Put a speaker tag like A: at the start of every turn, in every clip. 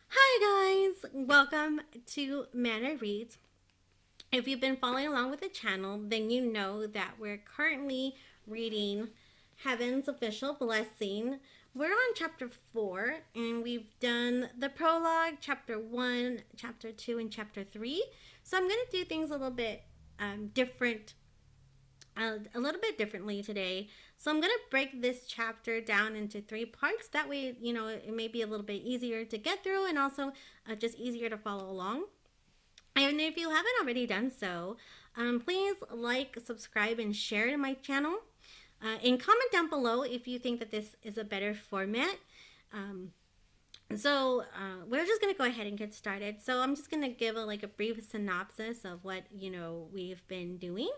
A: Hi guys, welcome to Mana Reads. If you've been following along with the channel, then you know that we're currently reading Heaven's Official Blessing. We're on chapter 4 and we've done the prologue, chapter 1, chapter 2, and chapter 3. So I'm going to do things a little bit different a little bit differently today. So I'm going to break this chapter down into 3 parts. That way, it may be a little bit easier to get through and also just easier to follow along. And if you haven't already done so, please like, subscribe, and share to my channel. And comment down below if you think that this is a better format. We're just gonna go ahead and get started. So I'm just gonna give a brief synopsis of what we've been doing.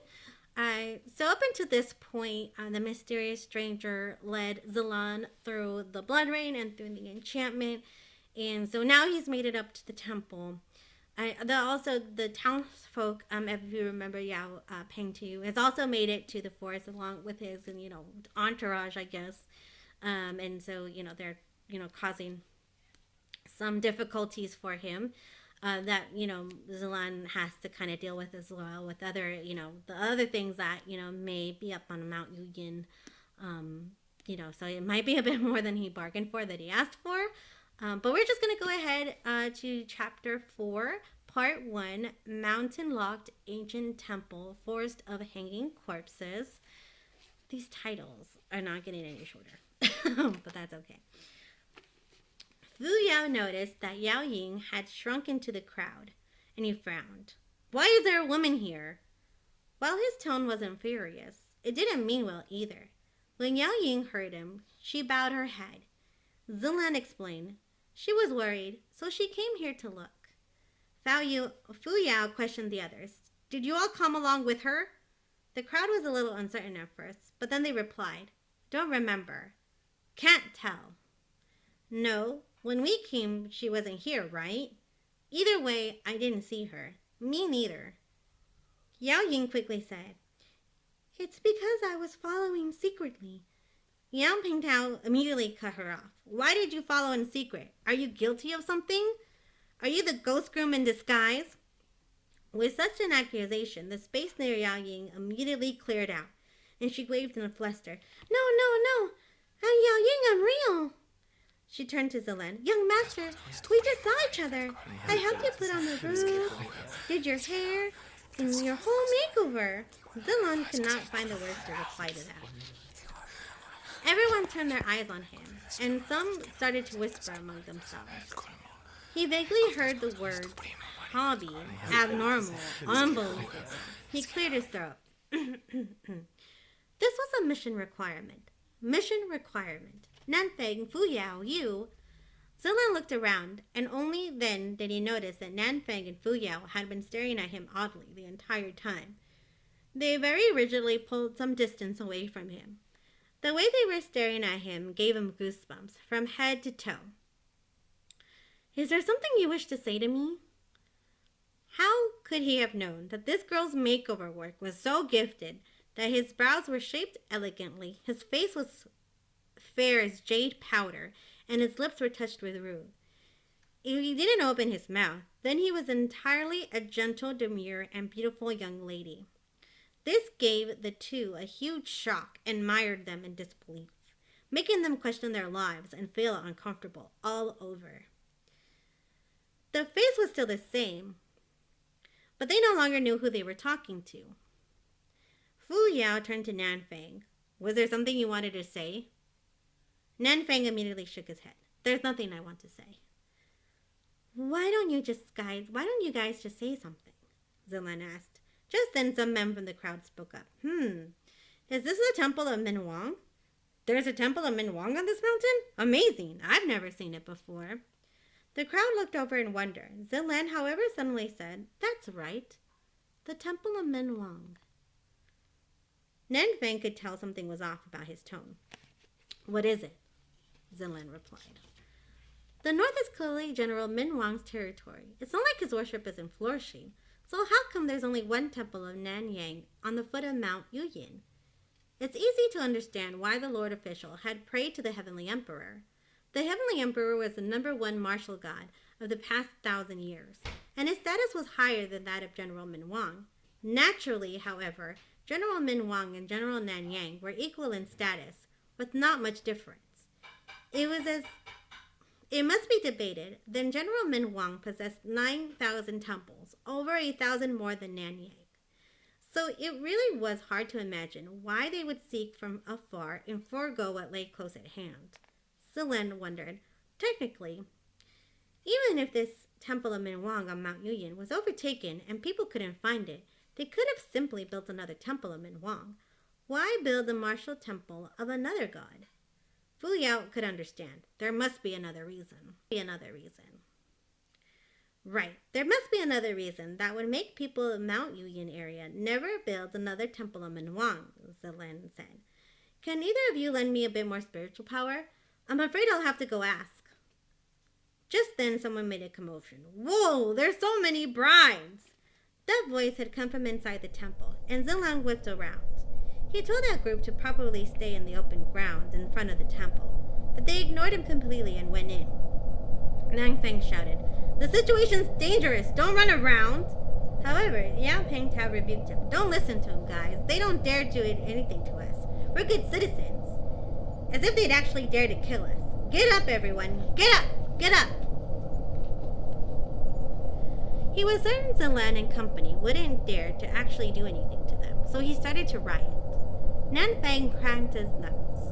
A: So up until this point, the mysterious stranger led Zilan through the blood rain and through the enchantment, and so now he's made it up to the temple. Also, the townsfolk, if you remember Yao Peng Tu, has also made it to the forest along with his, entourage, I guess. And so, they're, causing some difficulties for him that Zilan has to kind of deal with as well, with other the other things that may be up on Mount Yuyin. So it might be a bit more than he bargained for, that he asked for. But we're just gonna go ahead to chapter 4, part 1, Mountain Locked Ancient Temple, Forest of Hanging Corpses. These titles are not getting any shorter, but that's okay. Fu Yao noticed that Yao Ying had shrunk into the crowd, and he frowned. Why is there a woman here? While his tone wasn't furious, it didn't mean well either. When Yao Ying heard him, she bowed her head. Zilan explained. She was worried, so she came here to look. Fu Yao questioned the others. Did you all come along with her? The crowd was a little uncertain at first, but then they replied. Don't remember. Can't tell. No, when we came, she wasn't here, right? Either way, I didn't see her. Me neither. Yao Ying quickly said, It's because I was following secretly. Yang Pingtao immediately cut her off. Why did you follow in secret? Are you guilty of something? Are you the ghost groom in disguise? With such an accusation, the space near Yao Ying immediately cleared out, and she waved in a fluster. No, no, no! I'm Yao Ying, I'm real! She turned to Zilan. Young master, we just saw each other. I helped you put on the robe, did your hair, and your whole makeover. Zilan could not find the words to reply to that. Everyone turned their eyes on him, and some started to whisper among themselves. He vaguely heard the words hobby, abnormal, unbelievable. He cleared his throat. This was a mission requirement. Mission requirement. Nanfeng, Fu Yao, you. Zilan looked around, and only then did he notice that Nanfeng and Fu Yao had been staring at him oddly the entire time. They very rigidly pulled some distance away from him. The way they were staring at him gave him goosebumps from head to toe. Is there something you wish to say to me? How could he have known that this girl's makeover work was so gifted that his brows were shaped elegantly, his face was fair as jade powder, and his lips were touched with rue? If he didn't open his mouth, then he was entirely a gentle, demure, and beautiful young lady. This gave the two a huge shock and mired them in disbelief, making them question their lives and feel uncomfortable all over. The face was still the same, but they no longer knew who they were talking to. Fu Yao turned to Nanfeng. Was there something you wanted to say? Nanfeng immediately shook his head. There's nothing I want to say. Why don't you guys just say something? Zilan asked. Just then some men from the crowd spoke up. Is this the temple of Min Wang? There's a temple of Min Wang on this mountain? Amazing. I've never seen it before. The crowd looked over in wonder. Zilan, however, suddenly said, That's right. The temple of Min Wang. Nanfeng could tell something was off about his tone. What is it? Zilan replied. The north is clearly General Min Wang's territory. It's not like his worship isn't flourishing. So how come there's only one temple of Nanyang on the foot of Mount Yuyin? It's easy to understand why the Lord Official had prayed to the Heavenly Emperor. The Heavenly Emperor was the #1 martial god of the past 1,000 years, and his status was higher than that of General Min Wang. Naturally, however, General Min Wang and General Nan Yang were equal in status, with not much difference. It must be debated, then General Min Wang possessed 9,000 temples, over 1,000 more than Nan Yang. So it really was hard to imagine why they would seek from afar and forego what lay close at hand. Zilan wondered, technically, even if this temple of Min Wang on Mount Yuyan was overtaken and people couldn't find it, they could have simply built another temple of Min Wang. Why build a martial temple of another god? Fu Yao could understand. There must be another reason. Right, there must be another reason that would make people of Mount Yuyan area never build another temple of Min Wang, Zilan said. Can either of you lend me a bit more spiritual power? I'm afraid I'll have to go ask. Just then someone made a commotion. Whoa, there's so many brides! That voice had come from inside the temple, and Zilan whipped around. He told that group to probably stay in the open ground in front of the temple, but they ignored him completely and went in. Nang Feng shouted, "The situation's dangerous, don't run around!" However, Yao Pengtao rebuked him. "Don't listen to him, guys. They don't dare do anything to us. We're good citizens." As if they'd actually dare to kill us. "Get up, everyone! Get up! Get up!" He was certain Zilan and company wouldn't dare to actually do anything to them, so he started to riot. Nan Feng cracked his knuckles,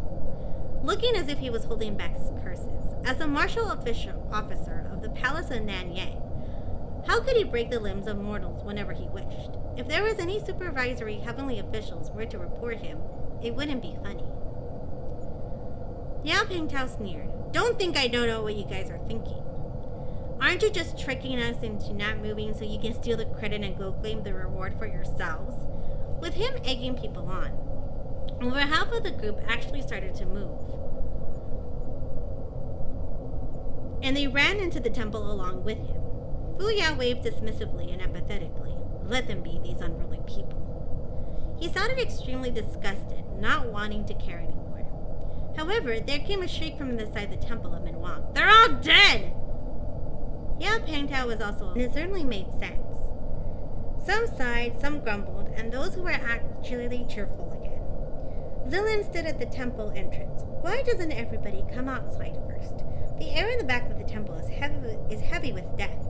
A: looking as if he was holding back his curses. As a martial officer of the palace of Nan Yang, how could he break the limbs of mortals whenever he wished? If there was any supervisory heavenly officials were to report him, it wouldn't be funny. Yao Pengtao sneered. "Don't think I don't know what you guys are thinking. Aren't you just tricking us into not moving so you can steal the credit and go claim the reward for yourselves?" With him egging people on, over half of the group actually started to move, and they ran into the temple along with him. Fu Yao waved dismissively and apathetically. Let them be, these unruly people. He sounded extremely disgusted, not wanting to care anymore. However, there came a shriek from inside the temple of Min Wang. "They're all dead!" Yao Pengtao was also, and it certainly made sense. Some sighed, some grumbled, and those who were actually cheerful again. Zilan stood at the temple entrance. Why doesn't everybody come outside first? The air in the back of the temple is heavy with death.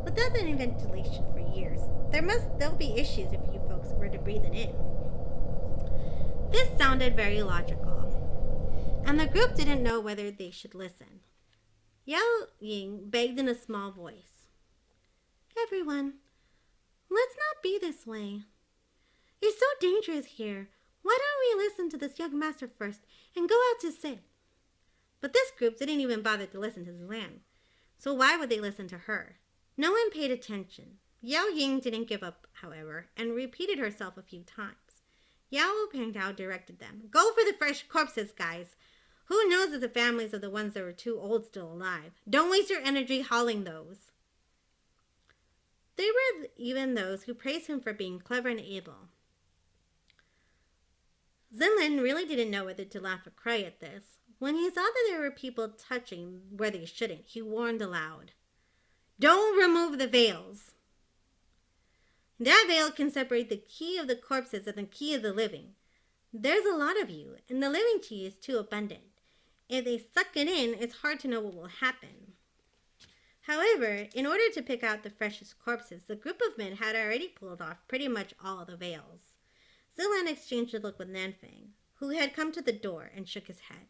A: Without any ventilation for years, there'll be issues if you folks were to breathe it in. This sounded very logical, and the group didn't know whether they should listen. Yao Ying begged in a small voice. "Everyone, let's not be this way. It's so dangerous here. Why don't we listen to this young master first and go out to sit?" But this group didn't even bother to listen to Zilan, so why would they listen to her? No one paid attention. Yao Ying didn't give up, however, and repeated herself a few times. Yao Pengtao directed them. "Go for the fresh corpses, guys. Who knows if the families of the ones that were too old still alive? Don't waste your energy hauling those." There were even those who praised him for being clever and able. Zilan really didn't know whether to laugh or cry at this. When he saw that there were people touching where they shouldn't, he warned aloud. "Don't remove the veils. That veil can separate the key of the corpses and the key of the living. There's a lot of you, and the living key is too abundant. If they suck it in, it's hard to know what will happen." However, in order to pick out the freshest corpses, the group of men had already pulled off pretty much all the veils. Zilan exchanged a look with Nanfang, who had come to the door, and shook his head.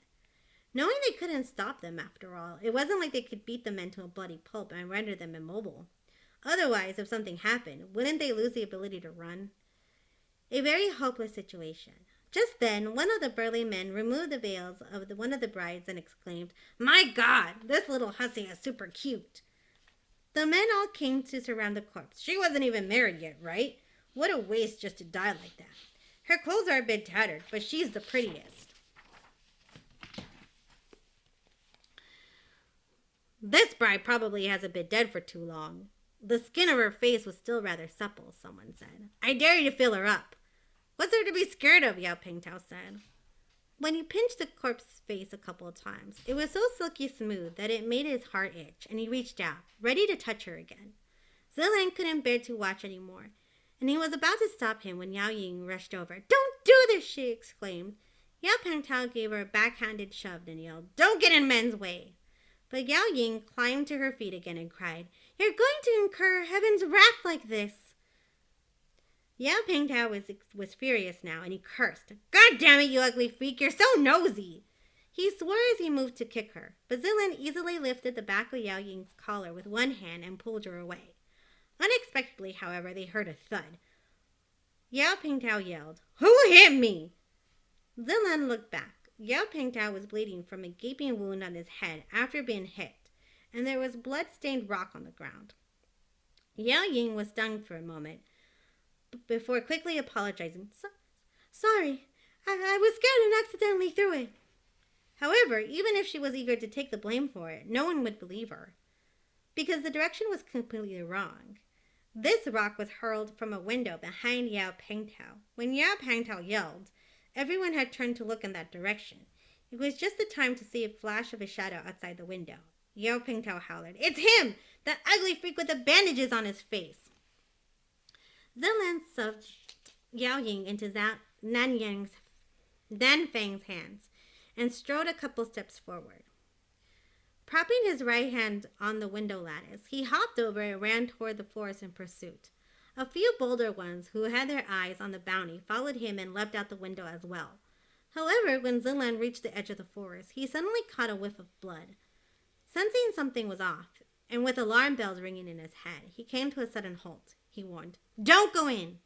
A: Knowing they couldn't stop them after all, it wasn't like they could beat the men to a bloody pulp and render them immobile. Otherwise, if something happened, wouldn't they lose the ability to run? A very hopeless situation. Just then, one of the burly men removed the veils of one of the brides and exclaimed, "My God, this little hussy is super cute." The men all came to surround the corpse. "She wasn't even married yet, right? What a waste just to die like that. Her clothes are a bit tattered, but she's the prettiest." "This bride probably hasn't been dead for too long. The skin of her face was still rather supple," someone said. "I dare you to fill her up." "What's there to be scared of?" Yao Pengtao said. when he pinched the corpse's face a couple of times, it was so silky smooth that it made his heart itch, and he reached out, ready to touch her again. Zilan couldn't bear to watch anymore, and he was about to stop him when Yao Ying rushed over. "Don't do this!" she exclaimed. Yao Pengtao gave her a backhanded shove and yelled, "Don't get in men's way!" But Yao Ying climbed to her feet again and cried, "You're going to incur heaven's wrath like this!" Yao Pengtao was furious now, and he cursed, "God damn it, you ugly freak, you're so nosy!" He swore as he moved to kick her, but Zilan easily lifted the back of Yao Ying's collar with one hand and pulled her away. Unexpectedly, however, they heard a thud. Yao Pengtao yelled, "Who hit me?" Zilan looked back. Yao Pengtao was bleeding from a gaping wound on his head after being hit, and there was blood-stained rock on the ground. Yao Ying was stunned for a moment, before quickly apologizing. Sorry, I was scared and accidentally threw it." However, even if she was eager to take the blame for it, no one would believe her, because the direction was completely wrong. This rock was hurled from a window behind Yao Pengtao. When Yao Pengtao yelled, everyone had turned to look in that direction. It was just the time to see a flash of a shadow outside the window. Yao Pengtao hollered, "It's him! That ugly freak with the bandages on his face!" Zilan shoved Yao Ying into Nanfang's hands and strode a couple steps forward. Propping his right hand on the window lattice, he hopped over and ran toward the forest in pursuit. A few bolder ones who had their eyes on the bounty followed him and leapt out the window as well. However, when Zilan reached the edge of the forest, he suddenly caught a whiff of blood. Sensing something was off, and with alarm bells ringing in his head, he came to a sudden halt. He warned, "Don't go in!"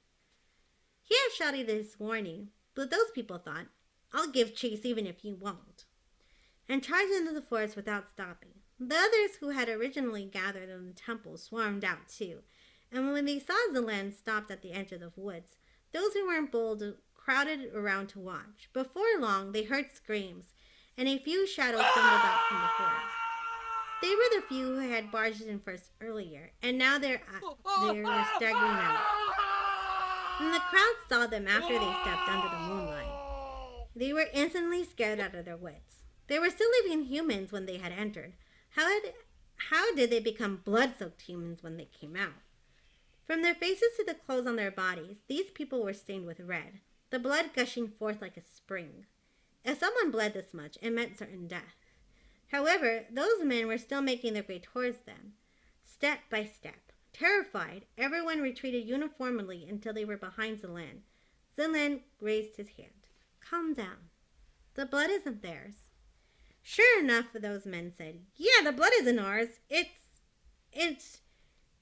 A: He had shouted his warning, but those people thought, "I'll give chase even if you won't," and charged into the forest without stopping. The others who had originally gathered in the temple swarmed out too, and when they saw Zilan stopped at the edge of the woods, those who weren't bold crowded around to watch. Before long, they heard screams, and a few shadows stumbled out from the forest. They were the few who had barged in first earlier, and now they were staggering out. When the crowd saw them after they stepped under the moonlight, they were instantly scared out of their wits. They were still living humans when they had entered. How did they become blood-soaked humans when they came out? From their faces to the clothes on their bodies, these people were stained with red, the blood gushing forth like a spring. If someone bled this much, it meant certain death. However, those men were still making their way towards them. Step by step, terrified, everyone retreated uniformly until they were behind Zilan. Zilan raised his hand. "Calm down. The blood isn't theirs." Sure enough, those men said, "Yeah, the blood isn't ours. It's...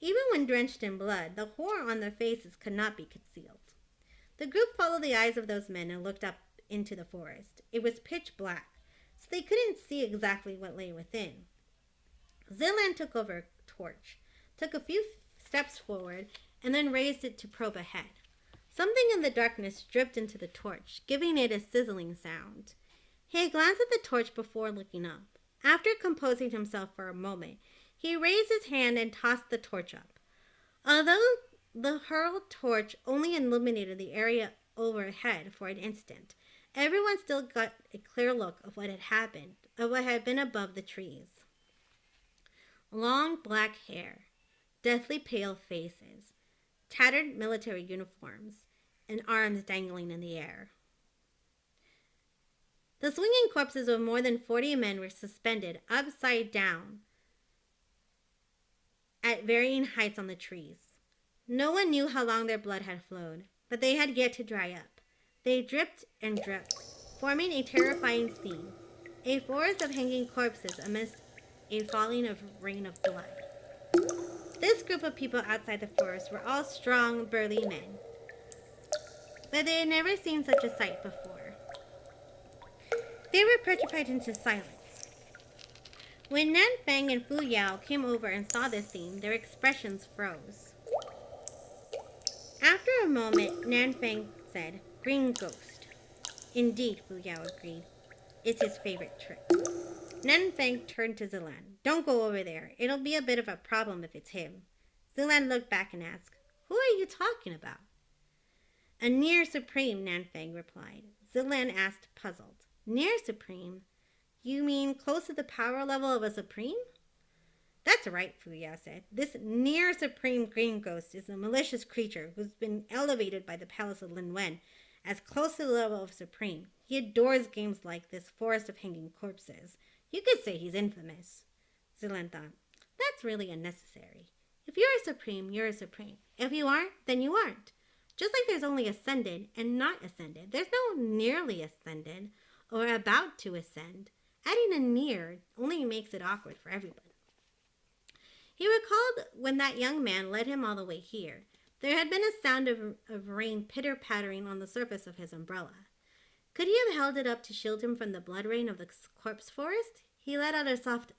A: Even when drenched in blood, the horror on their faces could not be concealed. The group followed the eyes of those men and looked up into the forest. It was pitch black, so they couldn't see exactly what lay within. Zilan took over a torch, took a few steps forward, and then raised it to probe ahead. Something in the darkness dripped into the torch, giving it a sizzling sound. He glanced at the torch before looking up. After composing himself for a moment, he raised his hand and tossed the torch up. Although the hurled torch only illuminated the area overhead for an instant, everyone still got a clear look of what had been above the trees. Long black hair, deathly pale faces, tattered military uniforms, and arms dangling in the air. The swinging corpses of more than 40 men were suspended upside down at varying heights on the trees. No one knew how long their blood had flowed, but they had yet to dry up. They dripped and dripped, forming a terrifying scene, a forest of hanging corpses amidst a falling rain of blood. This group of people outside the forest were all strong, burly men, but they had never seen such a sight before. They were petrified into silence. When Nan Fang and Fu Yao came over and saw this scene, their expressions froze. After a moment, Nan Fang said, "Green ghost." "Indeed," Fu Yao agreed. "It's his favorite trick." Nan Fang turned to Zilan. "Don't go over there. It'll be a bit of a problem if it's him." Zilan looked back and asked, "Who are you talking about?" "A near supreme," Nan Fang replied. Zilan asked, puzzled, Near supreme? You mean close to the power level of a supreme? That's right, Fuya said. This near supreme green ghost is a malicious creature who's been elevated by the palace of Lin Wen as close to the level of supreme. He adores games like this forest of hanging corpses. You could say he's infamous. Zilan thought, that's really unnecessary. If you're a supreme, you're a supreme. If you aren't, then you aren't. Just like there's only ascended and not ascended, there's no nearly ascended or about to ascend. Adding a near only makes it awkward for everyone. He recalled when that young man led him all the way here. There had been a sound of rain pitter-pattering on the surface of his umbrella. Could he have held it up to shield him from the blood rain of the corpse forest? He let out a soft,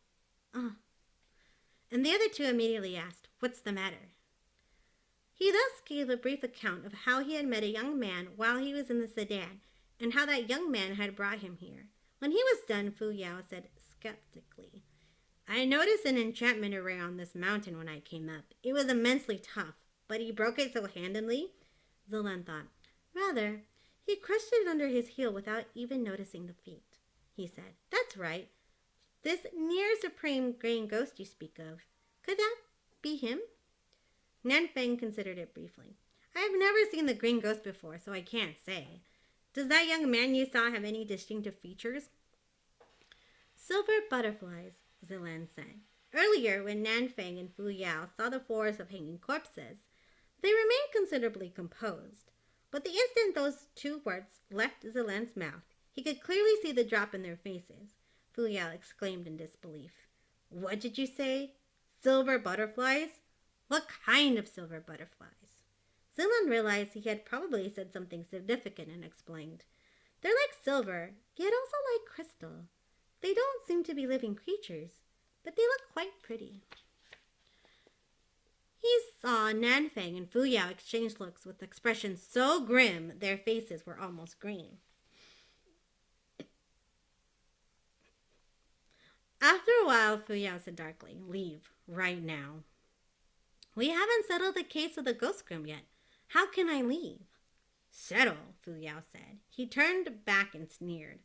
A: and the other two immediately asked, what's the matter? He thus gave a brief account of how he had met a young man while he was in the sedan, and how that young man had brought him here. When he was done, Fu Yao said skeptically, I noticed an enchantment array on this mountain when I came up. It was immensely tough, but he broke it so handily. Zilan thought, rather, he crushed it under his heel without even noticing the feat. He said, that's right. This near supreme green ghost you speak of, could that be him? Nanfeng considered it briefly. I have never seen the green ghost before, so I can't say. Does that young man you saw have any distinctive features? Silver butterflies, Zilan said. Earlier, when Nanfeng and Fu Yao saw the forest of hanging corpses, they remained considerably composed. But the instant those two words left Zilan's mouth, he could clearly see the drop in their faces. Fu Yao exclaimed in disbelief. What did you say? Silver butterflies? What kind of silver butterflies? Zilan realized he had probably said something significant and explained. They're like silver, yet also like crystal. They don't seem to be living creatures, but they look quite pretty. He saw Nanfeng and Fu Yao exchange looks with expressions so grim their faces were almost green. After a while, Fu Yao said darkly, leave, right now. We haven't settled the case of the ghost groom yet. How can I leave? Settle, Fu Yao said. He turned back and sneered.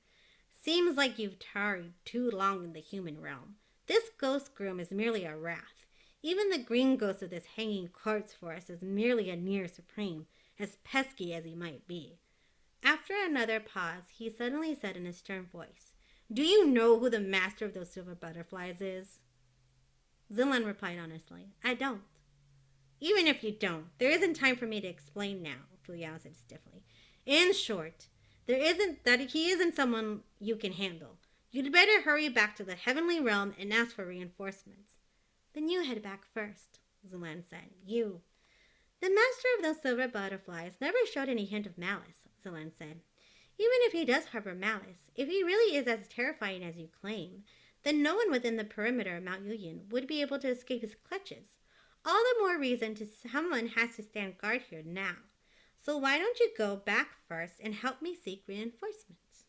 A: Seems like you've tarried too long in the human realm. This ghost groom is merely a wrath. Even the green ghost of this hanging corpse forest is merely a near supreme, as pesky as he might be. After another pause, he suddenly said in a stern voice, do you know who the master of those silver butterflies is? Zilan replied honestly, I don't. Even if you don't, there isn't time for me to explain now, Fu Yao said stiffly. In short, he isn't someone you can handle. You'd better hurry back to the heavenly realm and ask for reinforcements. Then you head back first, Zilan said. You. The master of those silver butterflies never showed any hint of malice, Zilan said. Even if he does harbor malice, if he really is as terrifying as you claim, then no one within the perimeter of Mount Yuyan would be able to escape his clutches. All the more reason someone has to stand guard here now. So why don't you go back first and help me seek reinforcements?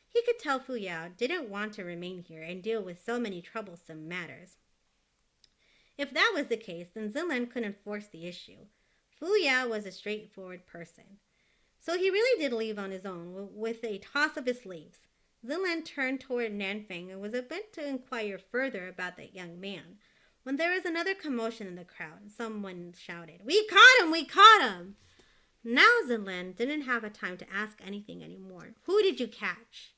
A: He could tell Fu Yao didn't want to remain here and deal with so many troublesome matters. If that was the case, then Zilan couldn't force the issue. Fu Yao was a straightforward person. So he really did leave on his own with a toss of his sleeves. Zilan turned toward Nanfeng and was about to inquire further about that young man, when there was another commotion in the crowd. Someone shouted, we caught him! We caught him! Now Zilan didn't have a time to ask anything anymore. Who did you catch?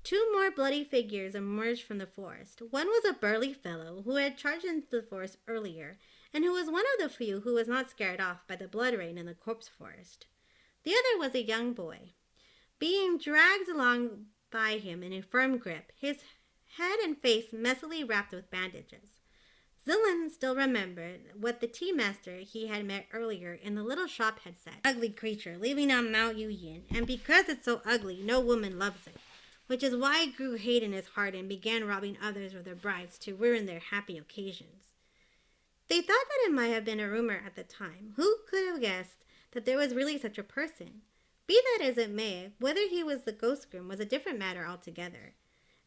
A: Two more bloody figures emerged from the forest. One was a burly fellow who had charged into the forest earlier, and who was one of the few who was not scared off by the blood rain in the corpse forest. The other was a young boy, being dragged along by him in a firm grip, his head and face messily wrapped with bandages. Zilan still remembered what the tea master he had met earlier in the little shop had said. Ugly creature living on Mount Yuyan, and because it's so ugly, no woman loves it, which is why it grew hate in his heart and began robbing others of their brides to ruin their happy occasions. They thought that it might have been a rumor at the time. Who could have guessed that there was really such a person? Be that as it may, whether he was the ghost groom was a different matter altogether.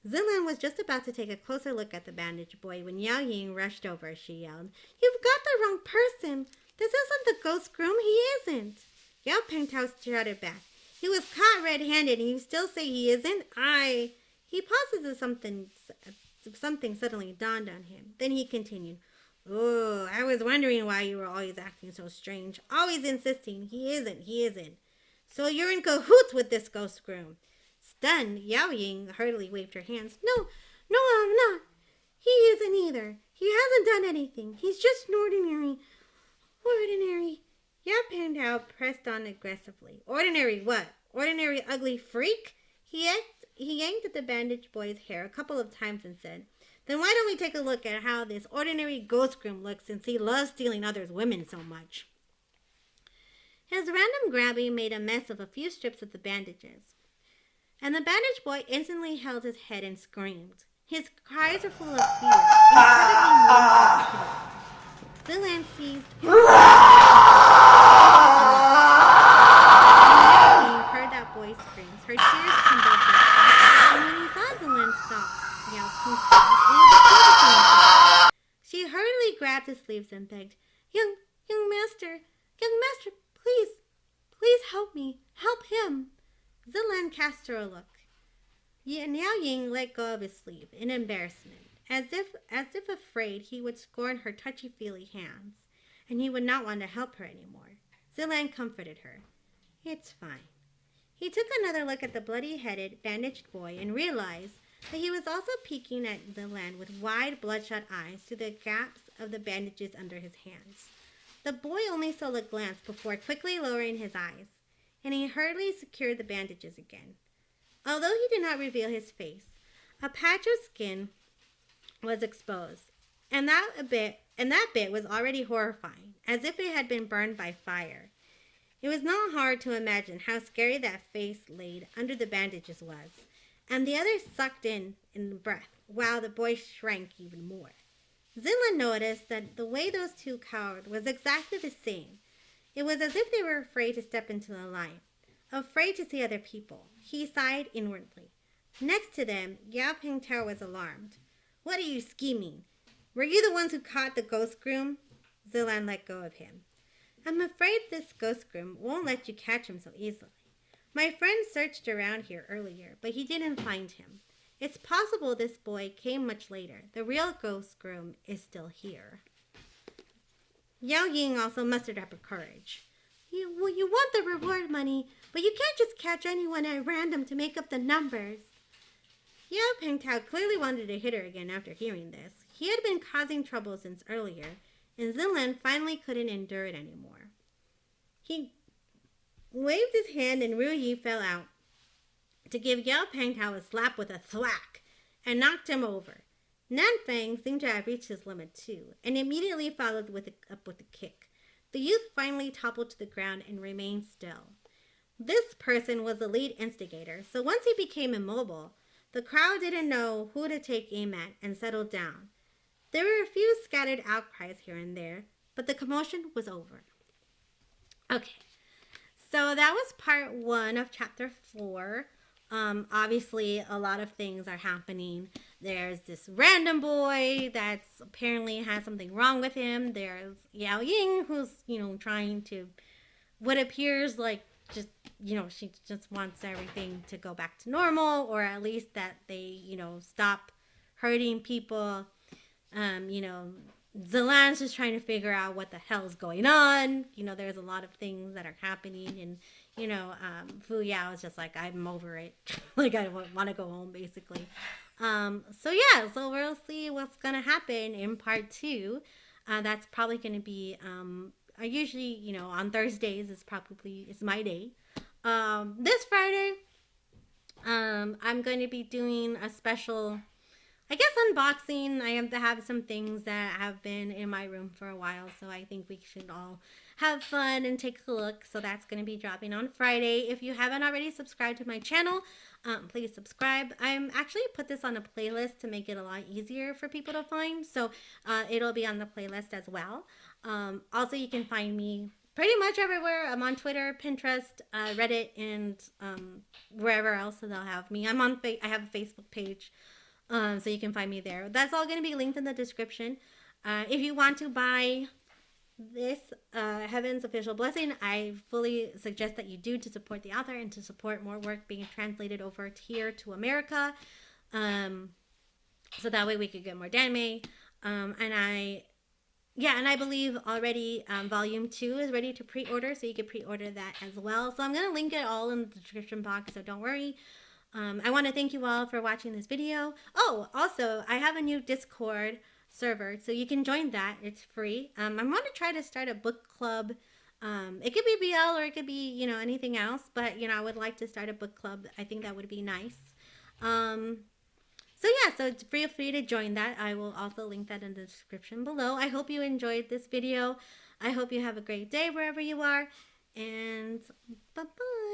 A: Zilan was just about to take a closer look at the bandaged boy when Yao Ying rushed over. She yelled, You've got the wrong person! This isn't the ghost groom, he isn't! Yao Pengtao shouted back, He was caught red-handed, and you still say he isn't? He pauses as something suddenly dawned on him. Then he continued, "Oh, I was wondering why you were always acting so strange. Always insisting, he isn't. So you're in cahoots with this ghost groom." Stunned, Yao Ying hurriedly waved her hands. No, I'm not. He isn't either. He hasn't done anything. He's just an ordinary. Yao Pingtao pressed on aggressively. Ordinary what? Ordinary ugly freak? He yanked at the bandaged boy's hair a couple of times and said, "Then why don't we take a look at how this ordinary ghost groom looks since he loves stealing others' women so much?" His random grabbing made a mess of a few strips of the bandages, and the bandaged boy instantly held his head and screamed. His cries were full of fear, incredibly Zilan seized him. When he heard that boy's screams, her tears tumbled down. And when he saw Zilan stop, Yao Ping, she hurriedly grabbed his sleeves and begged, Young master, please help me, help him." Zilan cast her a look. Yao Ying let go of his sleeve in embarrassment, as if afraid he would scorn her touchy-feely hands, and he would not want to help her anymore. Zilan comforted her. "It's fine." He took another look at the bloody-headed, bandaged boy and realized that he was also peeking at Zilan with wide, bloodshot eyes through the gaps of the bandages under his hands. The boy only stole a glance before quickly lowering his eyes, and he hurriedly secured the bandages again. Although he did not reveal his face, a patch of skin was exposed, and that bit was already horrifying, as if it had been burned by fire. It was not hard to imagine how scary that face laid under the bandages was, and the others sucked in the breath, while the boy shrank even more. Zilan noticed that the way those two cowered was exactly the same. It was as if they were afraid to step into the light, afraid to see other people. He sighed inwardly. Next to them, Yao Pingtao was alarmed. "What are you scheming? Were you the ones who caught the ghost groom?" Zilan let go of him. "I'm afraid this ghost groom won't let you catch him so easily. My friend searched around here earlier, but he didn't find him. It's possible this boy came much later. The real ghost groom is still here." Yao Ying also mustered up her courage. You want the reward money, but you can't just catch anyone at random to make up the numbers." Yao Pingtao clearly wanted to hit her again after hearing this. He had been causing trouble since earlier, and Zilan finally couldn't endure it anymore. He waved his hand and Ru Yi fell out to give Yao Pingtao a slap with a thwack and knocked him over. Nan Fang seemed to have reached his limit too, and immediately followed up with a kick. The youth finally toppled to the ground and remained still. This person was the lead instigator, so once he became immobile, the crowd didn't know who to take aim at and settled down. There were a few scattered outcries here and there, but the commotion was over. Okay, so that was part 1 of chapter 4. Obviously, a lot of things are happening. There's this random boy that's apparently has something wrong with him. There's Yao Ying, who's, trying to, what appears like just, she just wants everything to go back to normal, or at least that they, stop hurting people. Zilan's just trying to figure out what the hell's going on. There's a lot of things that are happening, and Fu Yao is just like, I'm over it. Like, I want to go home, basically. So we'll see what's going to happen in part 2. That's probably going to be, I usually, on Thursdays is my day. This Friday, I'm going to be doing a special, I guess, unboxing. I have to have some things that have been in my room for a while, so I think we should all have fun and take a look. So that's going to be dropping on Friday. If you haven't already subscribed to my channel, please subscribe. I'm actually put this on a playlist to make it a lot easier for people to find, so it'll be on the playlist as well. Also, you can find me pretty much everywhere. I'm on Twitter, Pinterest, Reddit, and wherever else they'll have me. I have a Facebook page. So you can find me there. That's all going to be linked in the description. If you want to buy this Heaven's Official Blessing, I fully suggest that you do to support the author and to support more work being translated over here to America. Um, so that way we could get more anime. And I believe already volume 2 is ready to pre-order, so you can pre-order that as well. So I'm going to link it all in the description box, so don't worry. I want to thank you all for watching this video. Oh, also, I have a new Discord server, so you can join that. It's free. I'm going to try to start a book club. It could be BL or it could be, anything else, but, I would like to start a book club. I think that would be nice. So yeah, so feel free to join that. I will also link that in the description below. I hope you enjoyed this video. I hope you have a great day wherever you are. And bye-bye.